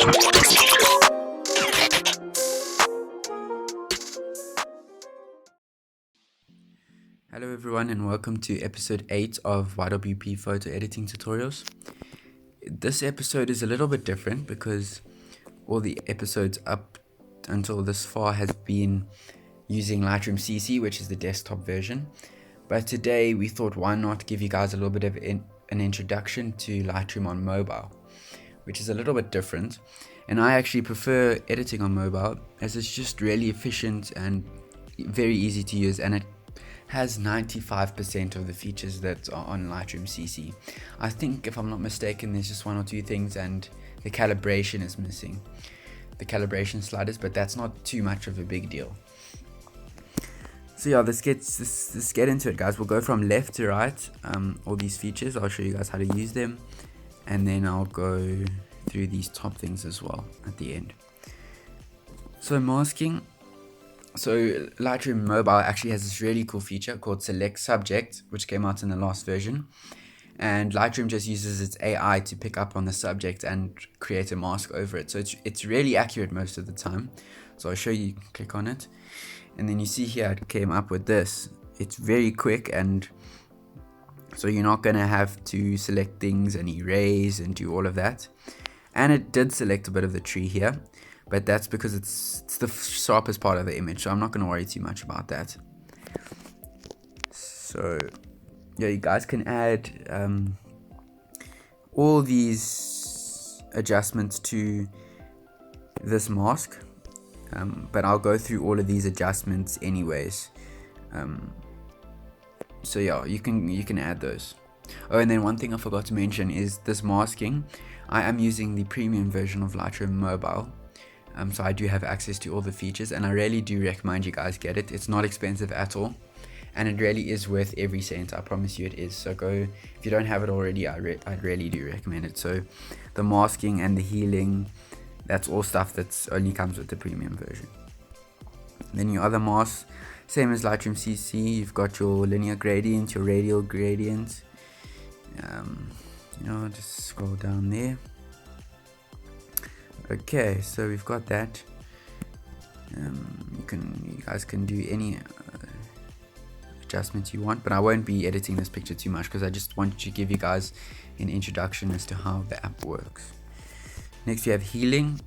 Hello everyone and welcome to episode 8 of YWP Photo Editing Tutorials. This episode is a little bit different because all the episodes up until this far has been using Lightroom CC, which is the desktop version. But today we thought, why not give you guys a little bit of an introduction to Lightroom on mobile, which is a little bit different. And I actually prefer editing on mobile as it's just really efficient and very easy to use, and it has 95% of the features that are on Lightroom CC. I think, if I'm not mistaken, there's just one or two things, and the calibration is missing, the calibration sliders, but that's not too much of a big deal. So yeah, let's get into it, guys. We'll go from left to right. All these features, I'll show you guys how to use them, and then I'll go through these top things as well at the end. So masking. So Lightroom Mobile actually has this really cool feature called Select Subject, which came out in the last version. And Lightroom just uses its AI to pick up on the subject and create a mask over it. So it's really accurate most of the time. So I'll show you, click on it. And then you see here it came up with this. It's very quick, and so you're not going to have to select things and erase and do all of that. And it did select a bit of the tree here, but that's because it's the sharpest part of the image, so I'm not going to worry too much about that. So yeah, you guys can add all these adjustments to this mask, but I'll go through all of these adjustments anyways. So yeah, you can add those. Oh, and then one thing I forgot to mention is this masking. I am using the premium version of Lightroom Mobile. So I do have access to all the features, and I really do recommend you guys get it. It's not expensive at all, and it really is worth every cent. I promise you it is. So go, if you don't have it already, I really do recommend it. So the masking and the healing, that's all stuff that's only comes with the premium version. Then your other masks, same as Lightroom CC, you've got your linear gradient, your radial gradient. Just scroll down there. Okay, so we've got that. You guys can do any adjustments you want, but I won't be editing this picture too much because I just wanted to give you guys an introduction as to how the app works. Next we have healing.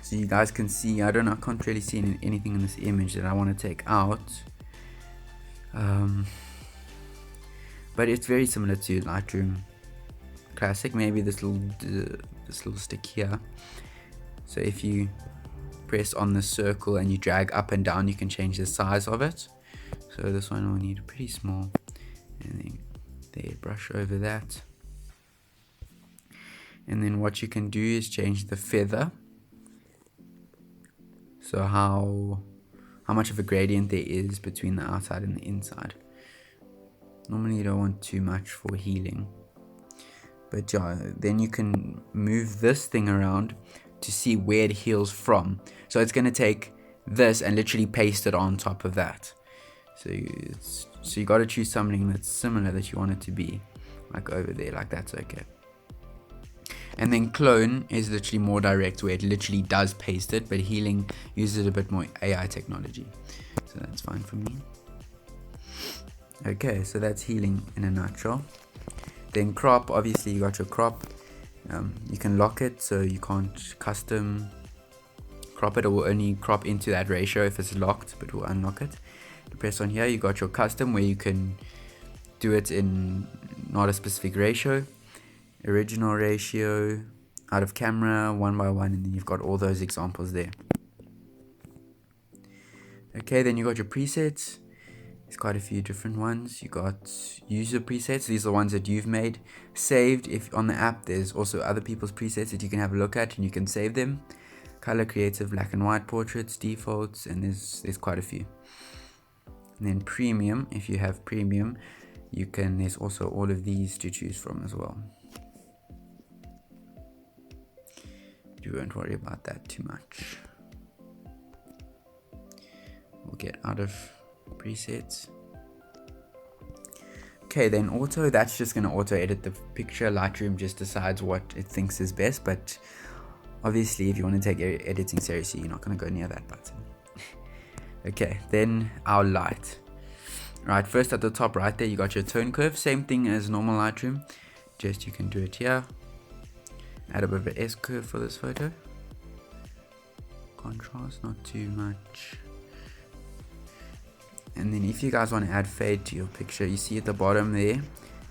So you guys can see, I can't really see anything in this image that I want to take out. But it's very similar to Lightroom Classic. Maybe this little stick here. So if you press on the circle and you drag up and down, you can change the size of it. So this one will need a pretty small, and then there, brush over that. And then what you can do is change the feather. So how much of a gradient there is between the outside and the inside. Normally you don't want too much for healing, but yeah, then you can move this thing around to see where it heals from. So it's going to take this and literally paste it on top of that. So you got to choose something that's similar that you want it to be, like over there, like that's okay. And then clone is literally more direct, where it literally does paste it, but healing uses a bit more AI technology. So that's fine for me. Okay, so that's healing in a nutshell. Then crop, obviously you got your crop. You can lock it, so you can't custom crop it. It will only crop into that ratio if it's locked, but we'll unlock it. You press on here, you got your custom, where you can do it in not a specific ratio, original ratio, out of camera, 1:1, and then you've got all those examples there. Okay, then you got your presets. There's quite a few different ones. You got user presets. These are the ones that you've made. Saved, if on the app, there's also other people's presets that you can have a look at and you can save them. Color, creative, black and white, portraits, defaults, and there's quite a few. And then premium, if you have premium, there's also all of these to choose from as well. You won't worry about that too much. We'll get out of presets. Okay, then auto, that's just going to auto edit the picture. Lightroom just decides what it thinks is best, but obviously if you want to take editing seriously, you're not going to go near that button. Okay, then our light. Right, first at the top right there, you got your tone curve, same thing as normal Lightroom, just you can do it here. Add a bit of an S curve for this photo. Contrast, not too much. And then if you guys want to add fade to your picture, you see at the bottom there,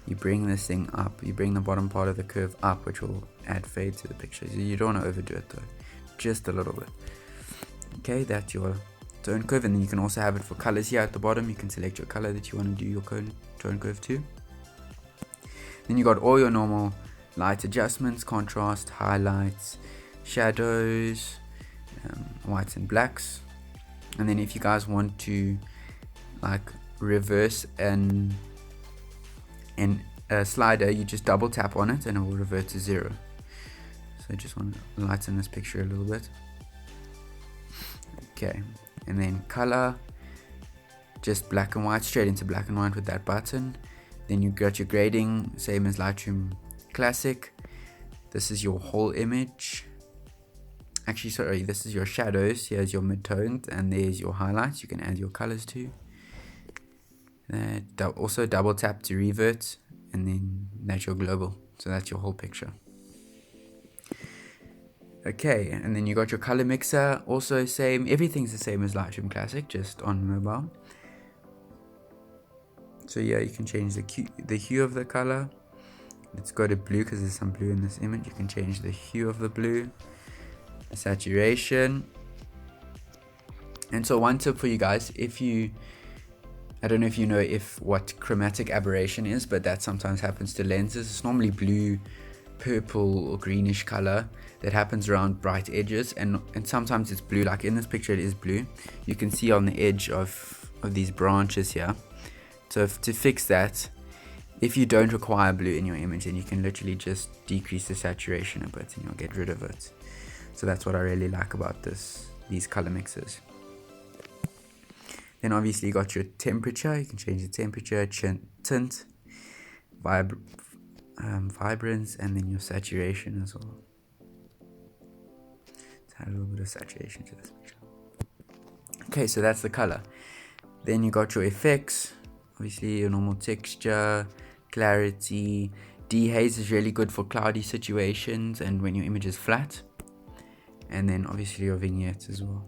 you bring this thing up, you bring the bottom part of the curve up, which will add fade to the picture. So you don't want to overdo it though, just a little bit. Okay, that's your tone curve, and then you can also have it for colors here at the bottom. You can select your color that you want to do your tone curve to. Then you got all your normal light adjustments, contrast, highlights, shadows, whites and blacks. And then if you guys want to like reverse a slider, you just double tap on it and it will revert to 0. So I just want to lighten this picture a little bit. Okay, and then color, just black and white, straight into black and white with that button. Then you got your grading, same as Lightroom Classic. This is your whole image. Actually, sorry, this is your shadows. Here's your midtones, and there's your highlights. You can add your colors to. Also double tap to revert, and then that's your global. So that's your whole picture. Okay, and then you got your color mixer. Also same, everything's the same as Lightroom Classic, just on mobile. So yeah, you can change the hue of the color. Let's go to blue because there's some blue in this image. You can change the hue of the blue, the saturation. And so one tip for you guys, I don't know if you know what chromatic aberration is, but that sometimes happens to lenses. It's normally blue, purple or greenish color that happens around bright edges, and sometimes it's blue. Like in this picture it is blue. You can see on the edge of these branches here. So to fix that, if you don't require blue in your image, then you can literally just decrease the saturation a bit and you'll get rid of it. So that's what I really like about these color mixes. Then obviously you got your temperature. You can change the temperature, tint, vibrance, and then your saturation as well. Let's add a little bit of saturation to this picture. Okay, so that's the color. Then you got your effects. Obviously your normal texture, clarity. Dehaze is really good for cloudy situations and when your image is flat. And then obviously your vignettes as well.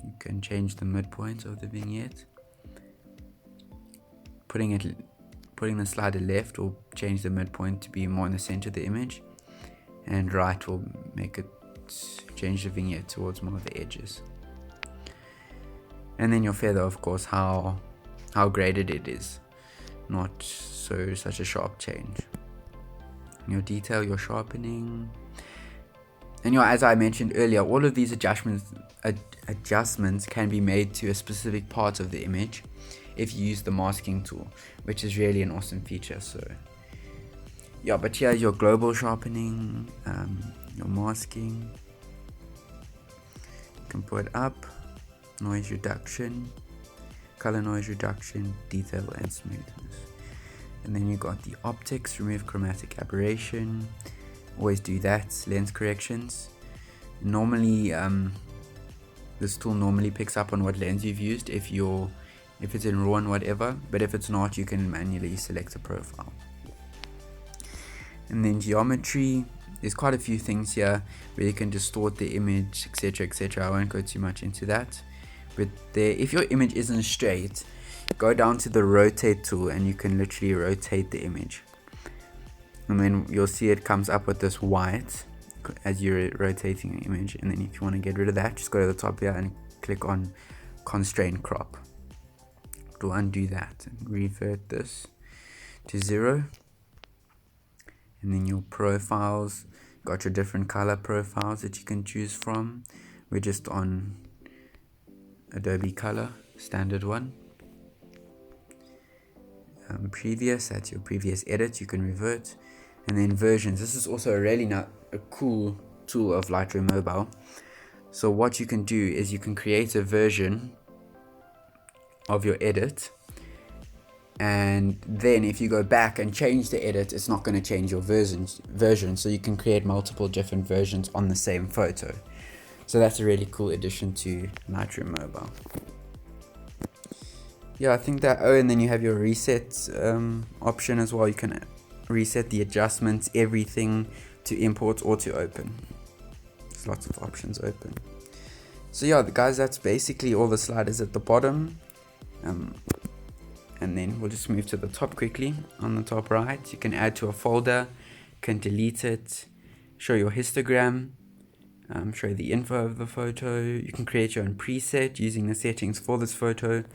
You can change the midpoint of the vignette. Putting the slider left will change the midpoint to be more in the center of the image, and right will make it change the vignette towards more of the edges. And then your feather, of course, how graded it is, not such a sharp change. Your detail, your sharpening, and as I mentioned earlier, all of these adjustments can be made to a specific part of the image if you use the masking tool, which is really an awesome feature. So yeah, but here's your global sharpening, your masking. You can put up noise reduction, color noise reduction, detail and smoothness. And then you got the optics, remove chromatic aberration. Always do that. Lens corrections. Normally this tool normally picks up on what lens you've used if it's in RAW and whatever, but if it's not, you can manually select a profile. And then geometry, there's quite a few things here where you can distort the image, etc, etc. I won't go too much into that, but if your image isn't straight, go down to the rotate tool and you can literally rotate the image, and then you'll see it comes up with this white as you're rotating the image. And then if you want to get rid of that, just go to the top here and click on constrain crop. It will undo that and revert this to 0. And then your profiles, got your different color profiles that you can choose from. We're just on Adobe Color, standard one. Previous, that's your previous edit, you can revert. And then versions, this is also a cool tool of Lightroom Mobile. So what you can do is you can create a version of your edit, and then if you go back and change the edit, it's not going to change your version, so you can create multiple different versions on the same photo. So that's a really cool addition to Lightroom Mobile. Yeah, I think that, and then you have your reset option as well. You can reset the adjustments, everything, to import or to open. There's lots of options open. So yeah, guys, that's basically all the sliders at the bottom. And then we'll just move to the top quickly. On the top right, you can add to a folder, can delete it, show your histogram, show the info of the photo. You can create your own preset using the settings for this photo,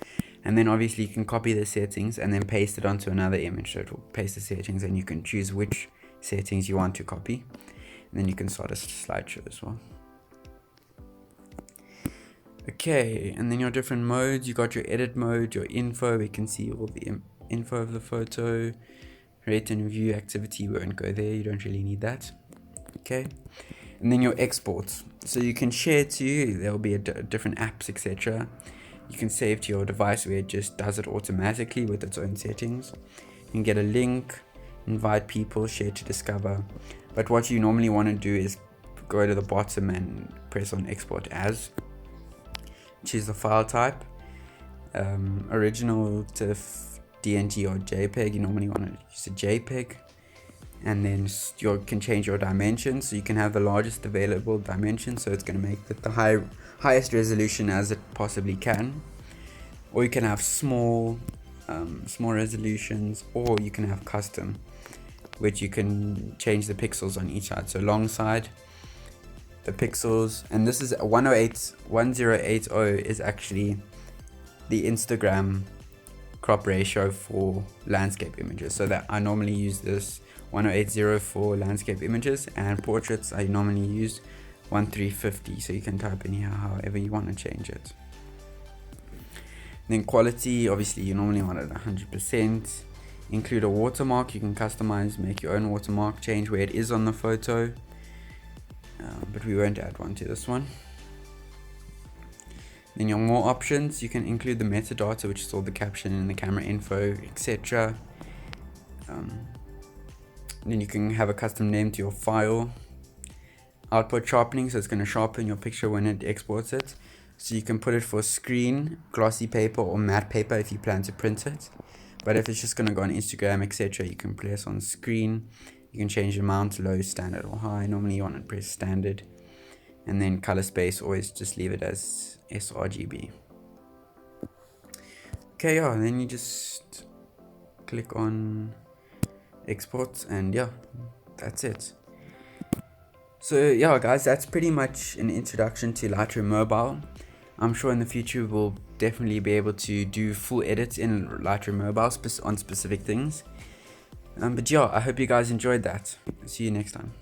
and then obviously you can copy the settings and then paste it onto another image. So it will paste the settings and you can choose which settings you want to copy, and then you can start a slideshow as well. Okay, and then your different modes. You got your edit mode, your info. We can see all the info of the photo. Rate and view activity, we won't go there, you don't really need that. Okay, and then your exports. So you can share to, there will be different apps, etc. You can save to your device where it just does it automatically with its own settings. You can get a link, invite people, share to discover. But what you normally want to do is go to the bottom and press on export as. Choose the file type, original, TIFF, DNG or JPEG. You normally want to use a JPEG, and then you can change your dimensions. So you can have the largest available dimension, so it's going to make it the highest resolution as it possibly can, or you can have small resolutions, or you can have custom, which you can change the pixels on each side. So long side, the pixels, and this is 1080 is actually the Instagram crop ratio for landscape images. So that I normally use this 1080 for landscape images, and portraits I normally use 1350. So you can type in here however you want to change it. Then quality, obviously you normally want it 100%. Include a watermark. You can customize, make your own watermark, change where it is on the photo. But we won't add one to this one. Then your more options, you can include the metadata, which is all the caption and the camera info, etc. Then you can have a custom name to your file. Output sharpening, so it's going to sharpen your picture when it exports it. So you can put it for screen, glossy paper, or matte paper if you plan to print it. But if it's just going to go on Instagram, etc., you can press on screen. You can change the amount, low, standard, or high. Normally you want to press standard. And then color space, always just leave it as sRGB. Okay, yeah, and then you just click on export, and yeah, that's it. So yeah, guys, that's pretty much an introduction to Lightroom Mobile. I'm sure in the future we'll definitely be able to do full edits in Lightroom Mobile on specific things. But yeah, I hope you guys enjoyed that. See you next time.